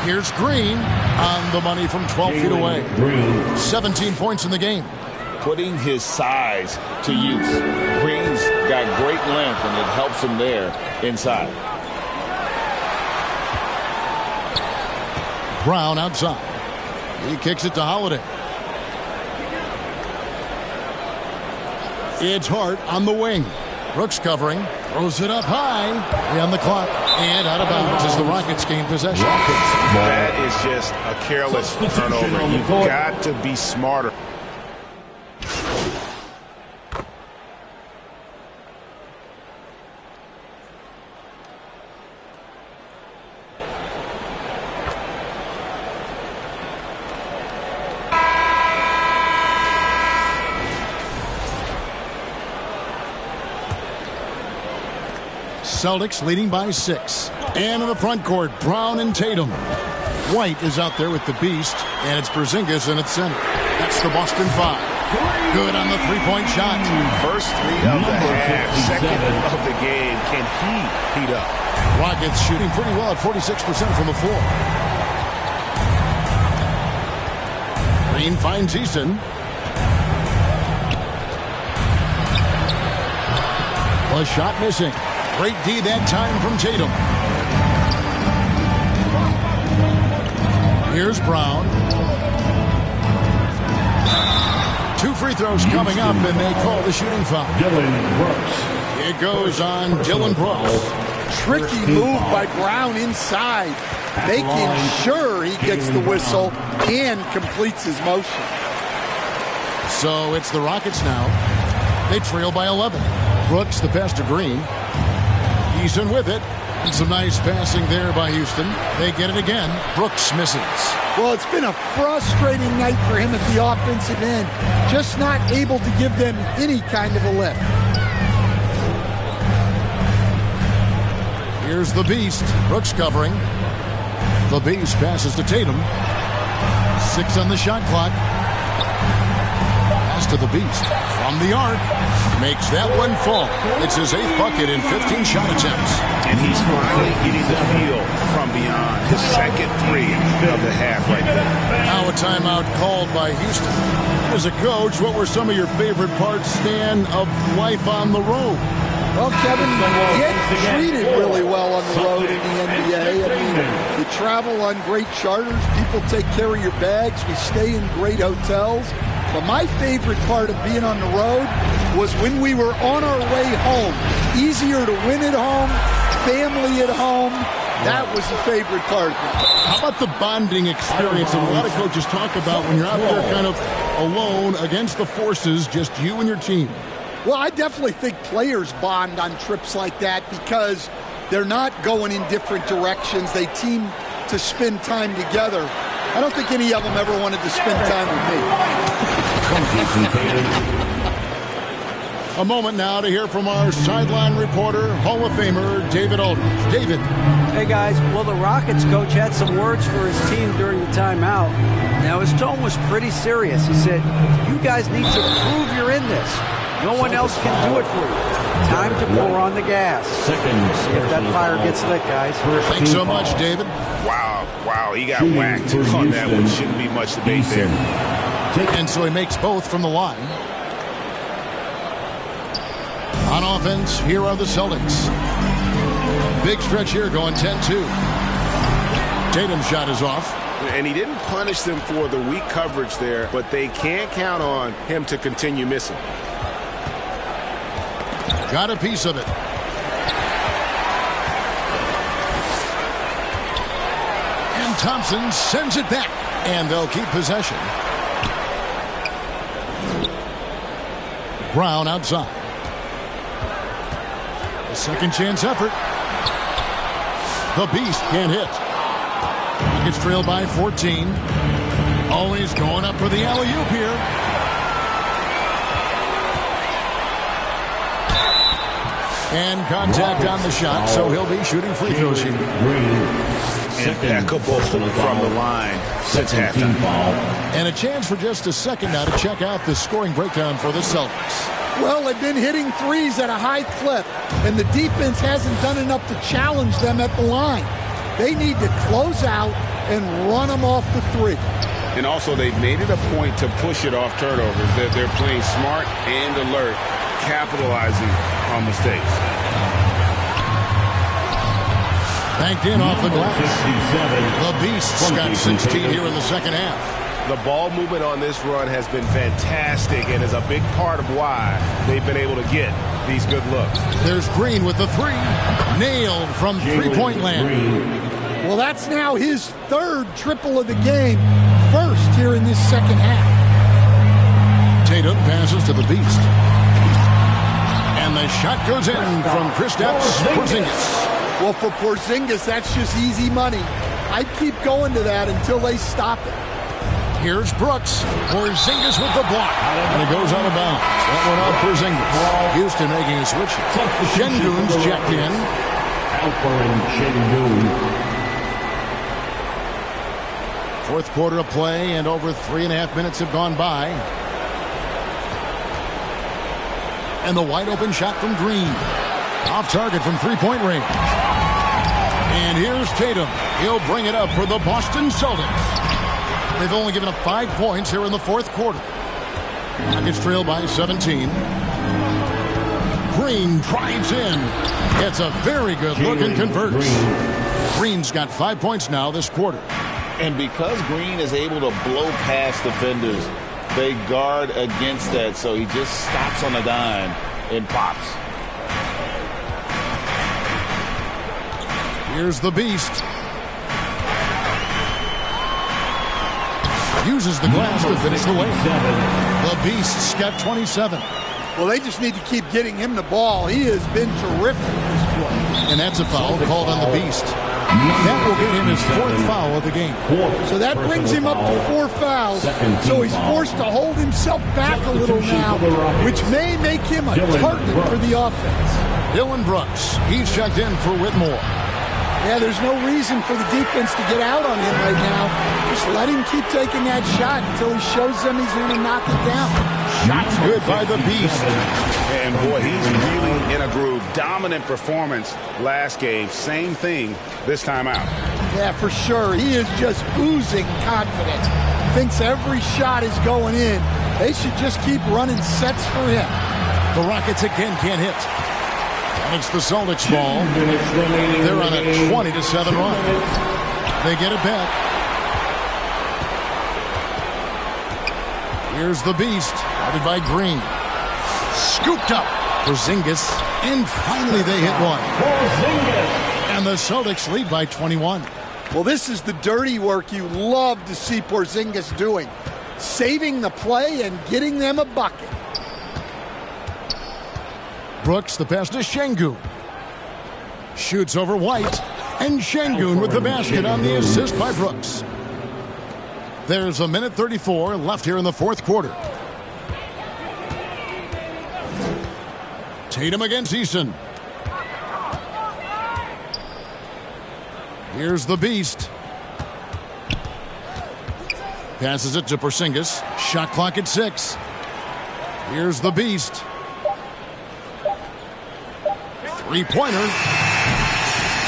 Here's Green on the money from 12 feet away. 17 points in the game. Putting his size to use. Green's got great length, and it helps him there inside. Brown outside. He kicks it to Holiday. It's Hart on the wing. Brooks covering. Throws it up high. On the clock. And out of bounds as the Rockets gain possession. That is just a careless turnover. You've got to be smarter. Celtics leading by 6. And in the front court, Brown and Tatum. White is out there with the Beast, and it's Porzingis in its center. That's the Boston 5. Good on the 3-point shot. First 3 of the half, second of the game. Can he heat up? Rockets shooting pretty well at 46% from the floor. Green finds Eason. A shot missing. Great D that time from Tatum. Here's Brown. 2 free throws coming up, and they call the shooting foul. Dillon Brooks. It goes on Dillon Brooks. Tricky move by Brown inside, making sure he gets the whistle and completes his motion. So it's the Rockets now. They trail by 11. Brooks the pass to Green. Eason with it. And some nice passing there by Houston. They get it again. Brooks misses. Well, it's been a frustrating night for him at the offensive end. Just not able to give them any kind of a lift. Here's the Beast. Brooks covering. The Beast passes to Tatum. 6 on the shot clock. Pass to the Beast. From the arc. Makes that one fall. It's his 8th bucket in 15 shot attempts. And he's finally getting the feel from beyond. His second 3 of the half right there. Now a timeout called by Houston. As a coach, what were some of your favorite parts, Stan, of life on the road? Well, Kevin, you get treated really well on the road in the NBA. I mean, you travel on great charters. People take care of your bags. We stay in great hotels. But my favorite part of being on the road was when we were on our way home. Easier to win at home, family at home. That was the favorite part. How about the bonding experience that a lot of coaches talk about when you're out there kind of alone against the forces, just you and your team? Well, I definitely think players bond on trips like that because they're not going in different directions. They team to spend time together. I don't think any of them ever wanted to spend time with me. A moment now to hear from our sideline reporter, Hall of Famer David Aldridge. David. Hey, guys. Well, the Rockets coach had some words for his team during the timeout. Now, his tone was pretty serious. He said, you guys need to prove you're in this. No one else can do it for you. Time to pour on the gas. See if that fire gets lit, guys. Thanks so much, David. Wow, he got whacked on that one. Shouldn't be much debate there. And so he makes both from the line. On offense, here are the Celtics. Big stretch here going 10-2. Tatum's shot is off. And he didn't punish them for the weak coverage there, but they can't count on him to continue missing. Got a piece of it. And Thompson sends it back. And they'll keep possession. Brown outside. A second chance effort. The Beast can't hit. He gets trailed by 14. Always going up for the alley-oop here. And contact on the shot, so he'll be shooting free throws here. Impeccable from the line. Sets halftime. And a chance for just a second now to check out the scoring breakdown for the Celtics. Well, they've been hitting threes at a high clip, and the defense hasn't done enough to challenge them at the line. They need to close out and run them off the three. And also, they've made it a point to push it off turnovers. They're playing smart and alert, capitalizing on mistakes. Banked in off the glass. The Beasts got 16 here in the second half. The ball movement on this run has been fantastic and is a big part of why they've been able to get these good looks. There's Green with the three. Nailed from three-point land. Well, that's now his third triple of the game. First here in this second half. Tatum passes to the Beast. And the shot goes in from Kristaps Porzingis. Well, for Porzingis, that's just easy money. I'd keep going to that until they stop it. Here's Brooks. Porzingis with the block. And it goes out of bounds. That one off Porzingis. Houston making a switch. Şengün's checked in. Fourth quarter of play, and over 3.5 minutes have gone by. And the wide open shot from Green. Off target from three-point range. And here's Tatum. He'll bring it up for the Boston Celtics. They've only given up 5 points here in the fourth quarter. Nuggets trail by 17. Green drives in. It's a very good look and converts. Green's got 5 points now this quarter. And because Green is able to blow past defenders, they guard against that. So he just stops on a dime and pops. Here's the Beast. Uses the glass to finish the lane. The Beast's got 27. Well, they just need to keep getting him the ball. He has been terrific. And that's a foul called on the Beast. That will get him his 4th foul of the game. So that brings him up to 4 fouls. So he's forced to hold himself back a little now, which may make him a target for the offense. Dylan Brooks, he's checked in for Whitmore. Yeah, there's no reason for the defense to get out on him right now. Just let him keep taking that shot until he shows them he's going to knock it down. Shots good by the Beast. And boy, he's really in a groove. Dominant performance last game. Same thing this time out. Yeah, for sure. He is just oozing confidence. Thinks every shot is going in. They should just keep running sets for him. The Rockets again can't hit. And it's the Celtics ball. They're on a 20-7 run. They get it back. Here's the Beast, guarded by Green. Scooped up. Porzingis, and finally they hit one. And the Celtics lead by 21. Well, this is the dirty work you love to see Porzingis doing. Saving the play and getting them a bucket. Brooks, the pass to Şengün. Shoots over White, and Şengün with the basket on the assist by Brooks. There's 1:34 left here in the 4th quarter. Tatum against Eason. Here's the Beast. Passes it to Porzingis. Shot clock at 6. Here's the Beast. Three-pointer.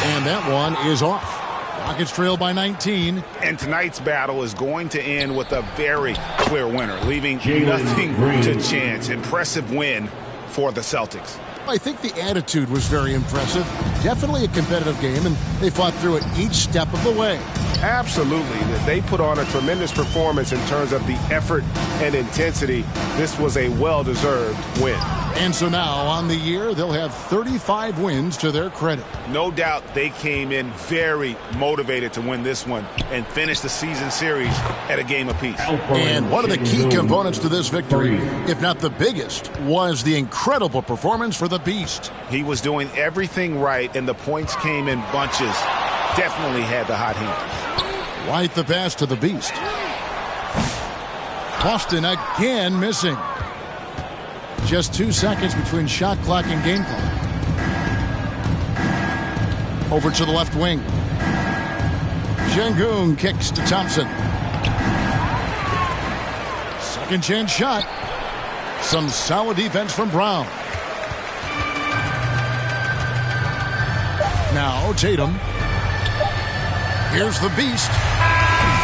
And that one is off. Rockets trail by 19. And tonight's battle is going to end with a very clear winner, leaving nothing to chance. Impressive win for the Celtics. I think the attitude was very impressive. Definitely a competitive game, and they fought through it each step of the way. Absolutely. They put on a tremendous performance in terms of the effort and intensity. This was a well-deserved win. And so now, on the year, they'll have 35 wins to their credit. No doubt they came in very motivated to win this one and finish the season series at a game apiece. And one of the key components to this victory, if not the biggest, was the incredible performance for the Beast. He was doing everything right, and the points came in bunches. Definitely had the hot hand. White the pass to the Beast. Boston again missing. Just 2 seconds between shot clock and game clock. Over to the left wing. Şengün kicks to Thompson. Second chance shot. Some solid defense from Brown. Now Tatum. Here's the Beast.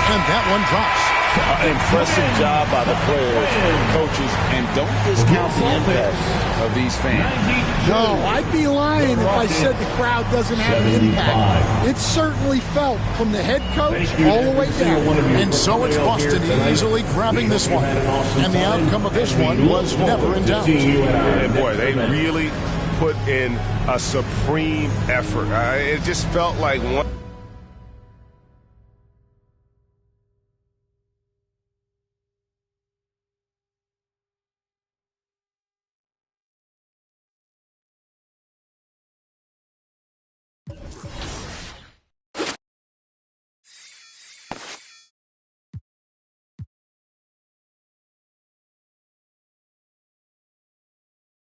And that one drops. Impressive job by the players and coaches, and don't discount the impact of these fans. No, I'd be lying if I said the crowd doesn't have an impact. It certainly felt from the head coach all the way down. And so it's Boston easily grabbing this one. And the outcome of this one was never in doubt. And boy, they really put in a supreme effort. It just felt like one